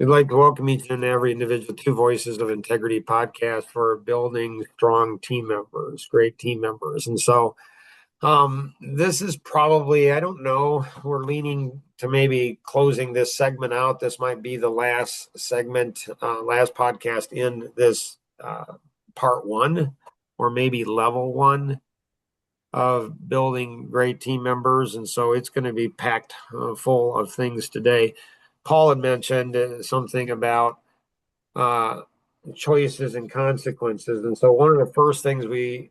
We'd like to welcome each and every individual to Voices of Integrity podcast for building strong team members, great team members. This is probably, I don't know, we're leaning to maybe closing this segment out. This might be the last segment, last podcast in this part one, or maybe level one of building great team members. And so it's going to be packed full of things today. Paul had mentioned something about choices and consequences. And so one of the first things we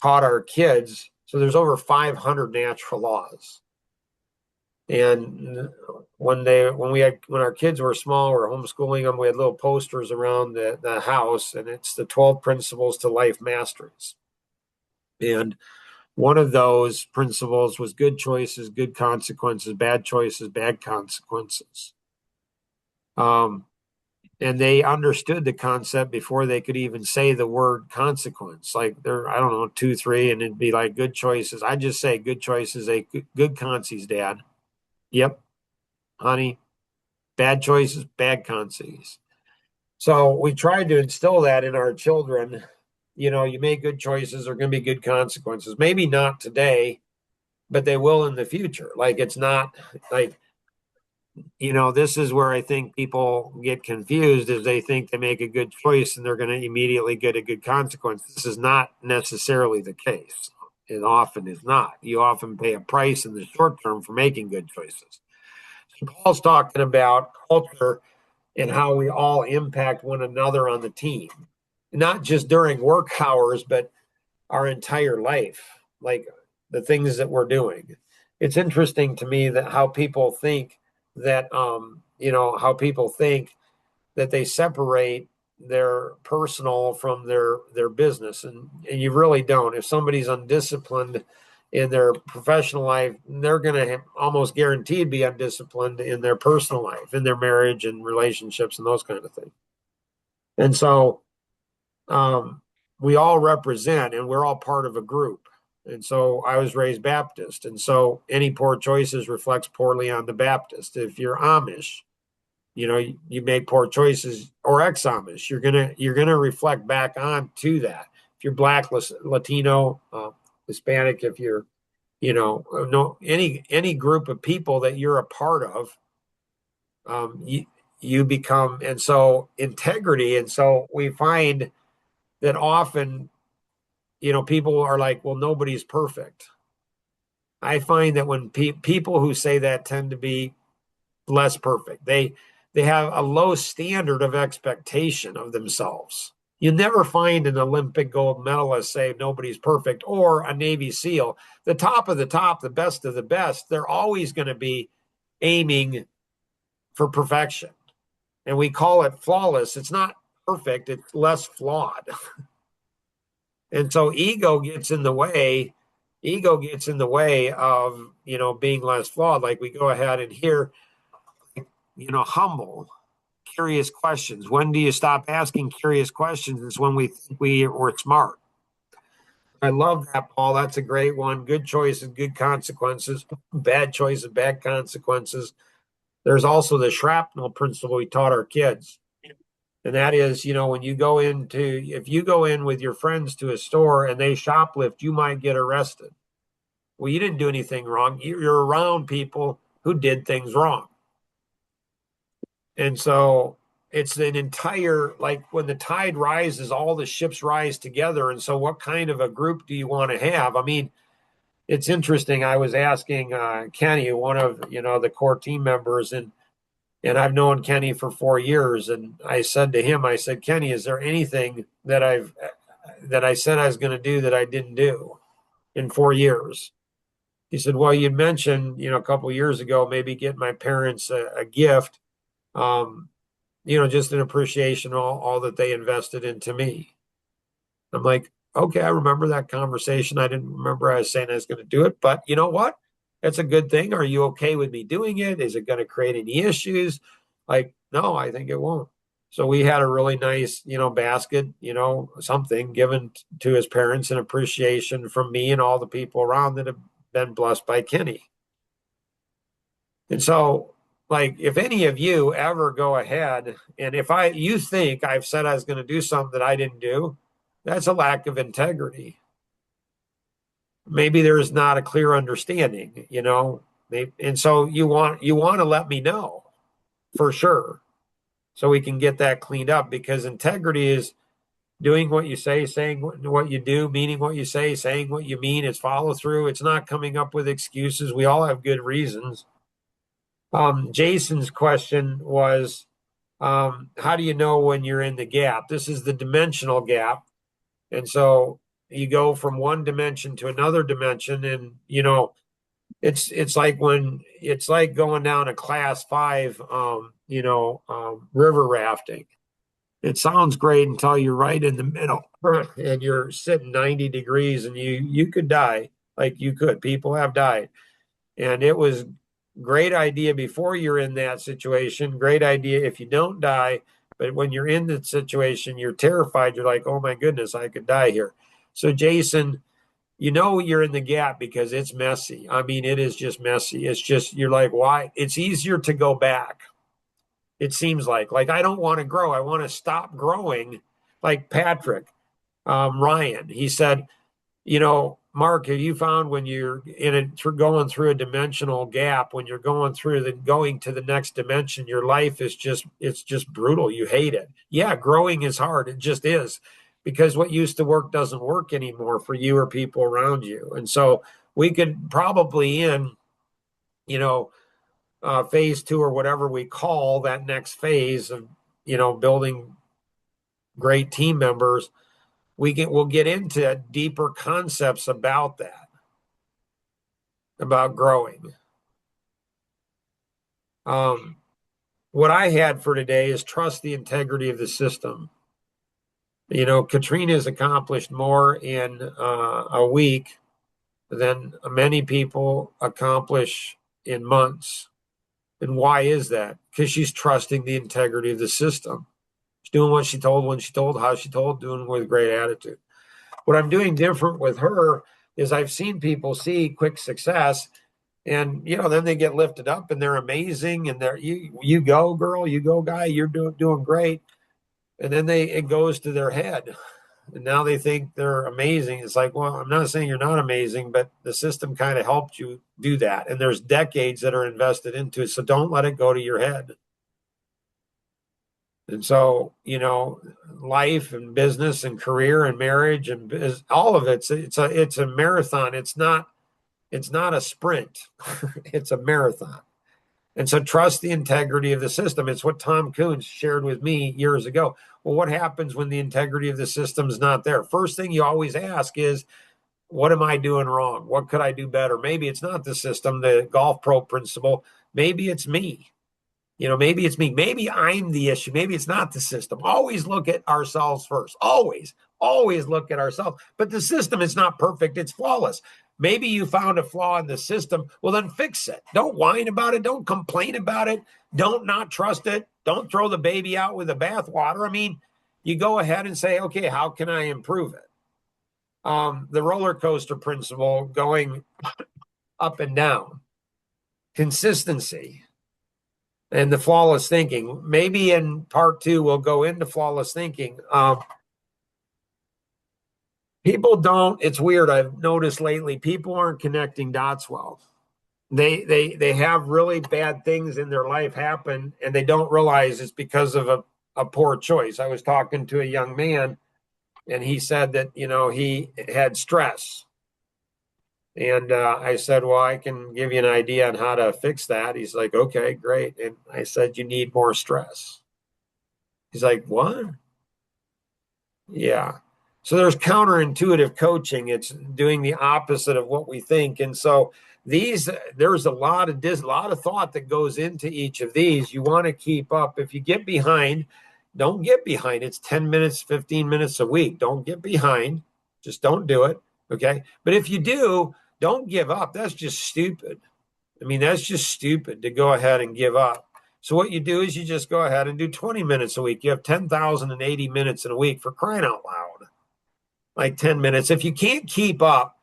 taught our kids, so there's over 500 natural laws. And when our kids were small, we were homeschooling them, we had little posters around the house, and it's the 12 principles to life masteries. And one of those principles was good choices, good consequences, bad choices, bad consequences. And they understood the concept before they could even say the word consequence. Like they're, I don't know, 2, 3, and it'd be like good choices. I just say good choices, good consies, Dad. Yep, honey. Bad choices, bad consies. So we tried to instill that in our children. You know, you make good choices, there are going to be good consequences. Maybe not today, but they will in the future. Like it's not like, this is where I think people get confused is they think they make a good choice and they're going to immediately get a good consequence. This is not necessarily the case. It often is not. You often pay a price in the short term for making good choices. So Paul's talking about culture and how we all impact one another on the team, not just during work hours, but our entire life, like the things that we're doing. It's interesting to me that how people think that they separate their personal from their business, and you really don't. If somebody's undisciplined in their professional life, they're going to almost guaranteed be undisciplined in their personal life, in their marriage and relationships and those kind of things. And so we all represent, and we're all part of a group. And so I was raised Baptist. And so any poor choices reflects poorly on the Baptist. If you're Amish, you make poor choices, or ex-Amish, you're gonna reflect back on to that. If you're Black, Latino, Hispanic, if you're, no any group of people that you're a part of, you become, and so integrity. And so we find that often, people are like, well, nobody's perfect. I find that when people who say that tend to be less perfect. They have a low standard of expectation of themselves. You never find an Olympic gold medalist say nobody's perfect, or a Navy SEAL, the top of the top, the best of the best. They're always going to be aiming for perfection. And we call it flawless. It's not perfect, it's less flawed. And so ego gets in the way of, being less flawed. Like we go ahead and hear, humble, curious questions. When do you stop asking curious questions? It's when we think we're smart. I love that, Paul. That's a great one. Good choices, good consequences. Bad choices, bad consequences. There's also the shrapnel principle we taught our kids. And that is, if you go in with your friends to a store and they shoplift, you might get arrested. Well, you didn't do anything wrong. You're around people who did things wrong. And so it's an entire, like when the tide rises, all the ships rise together. And so what kind of a group do you want to have? I mean, it's interesting. I was asking Kenny, one of, the core team members, and I've known Kenny for 4 years. And I said to him, Kenny, is there anything that I said I was going to do that I didn't do in 4 years? He said, well, you mentioned, a couple of years ago, maybe get my parents a gift, just an appreciation of all that they invested into me. I'm like, okay, I remember that conversation. I didn't remember I was saying I was going to do it, but you know what? It's a good thing. Are you okay with me doing it? Is it going to create any issues? Like, no, I think it won't. So we had a really nice, basket, something given to his parents in appreciation from me and all the people around that have been blessed by Kenny. And so like if any of you ever go ahead and if you think I've said I was going to do something that I didn't do, that's a lack of integrity. Maybe there's not a clear understanding, and so you want to let me know for sure so we can get that cleaned up because integrity is doing what you say, saying what you do, meaning what you say, saying what you mean. It's follow through. It's not coming up with excuses. We all have good reasons. Jason's question was, how do you know when you're in the gap? This is the dimensional gap. And so you go from one dimension to another dimension. And, it's like it's like going down a class 5, river rafting. It sounds great until you're right in the middle and you're sitting 90 degrees and you could die. Like you could. People have died. And it was great idea before you're in that situation. Great idea if you don't die. But when you're in the situation, you're terrified. You're like, oh my goodness, I could die here. So, Jason, you're in the gap because it's messy. I mean, it is just messy. It's just, you're like, why? It's easier to go back. It seems like I don't want to grow. I want to stop growing. Like Patrick, Ryan, he said, Mark, have you found when you're going through a dimensional gap, when you're going to the next dimension, your life it's just brutal. You hate it. Yeah, growing is hard. It just is because what used to work doesn't work anymore for you or people around you. And so we could probably you know, phase 2 or whatever we call that next phase of, building great team members. We'll get into deeper concepts about that, about growing. What I had for today is trust the integrity of the system. Katrina has accomplished more in a week than many people accomplish in months. And why is that? Because she's trusting the integrity of the system. She's doing what she told, when she told, how she told, doing it with great attitude. What I'm doing different with her is I've seen people see quick success and then they get lifted up and they're amazing and you go girl, you go guy, you're doing great. And then it goes to their head and now they think they're amazing. It's like, well, I'm not saying you're not amazing, but the system kind of helped you do that. And there's decades that are invested into it. So don't let it go to your head. And so, life and business and career and marriage and all of it's a marathon. It's not a sprint. It's a marathon. And so trust the integrity of the system. It's what Tom Coons shared with me years ago. Well, what happens when the integrity of the system is not there? First thing you always ask is, what am I doing wrong? What could I do better? Maybe it's not the system, the golf pro principle. Maybe it's me. Maybe it's me. Maybe I'm the issue. Maybe it's not the system. Always look at ourselves first. Always look at ourselves. But the system is not perfect. It's flawless. Maybe you found a flaw in the system. Well, then fix it. Don't whine about it. Don't complain about it. Don't not trust it. Don't throw the baby out with the bathwater. I mean, you go ahead and say, okay, how can I improve it? The roller coaster principle, going up and down, consistency, and the flawless thinking. Maybe in part 2, we'll go into flawless thinking. People don't, it's weird. I've noticed lately, people aren't connecting dots well. They have really bad things in their life happen and they don't realize it's because of a poor choice. I was talking to a young man and he said that, he had stress. And I said, well, I can give you an idea on how to fix that. He's like, okay, great. And I said, you need more stress. He's like, what? Yeah. So there's counterintuitive coaching. It's doing the opposite of what we think. And so there's a lot of thought that goes into each of these. You want to keep up. If you get behind, don't get behind. It's 10 minutes, 15 minutes a week. Don't get behind. Just don't do it. Okay. But if you do, don't give up. That's just stupid. I mean, that's just stupid to go ahead and give up. So what you do is you just go ahead and do 20 minutes a week. You have 10,080 minutes in a week, for crying out loud. Like 10 minutes. If you can't keep up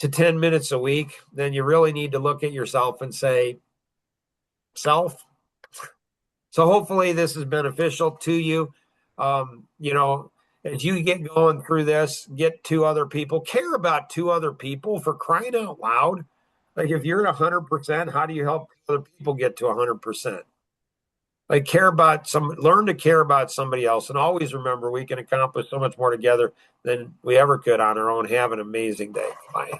to 10 minutes a week, then you really need to look at yourself and say, self. So hopefully this is beneficial to you. You know, as you get going through this, get two other people, care about two other people for crying out loud. Like if you're at 100%, how do you help other people get to 100%? Like care about learn to care about somebody else. And always remember we can accomplish so much more together than we ever could on our own. Have an amazing day. Bye.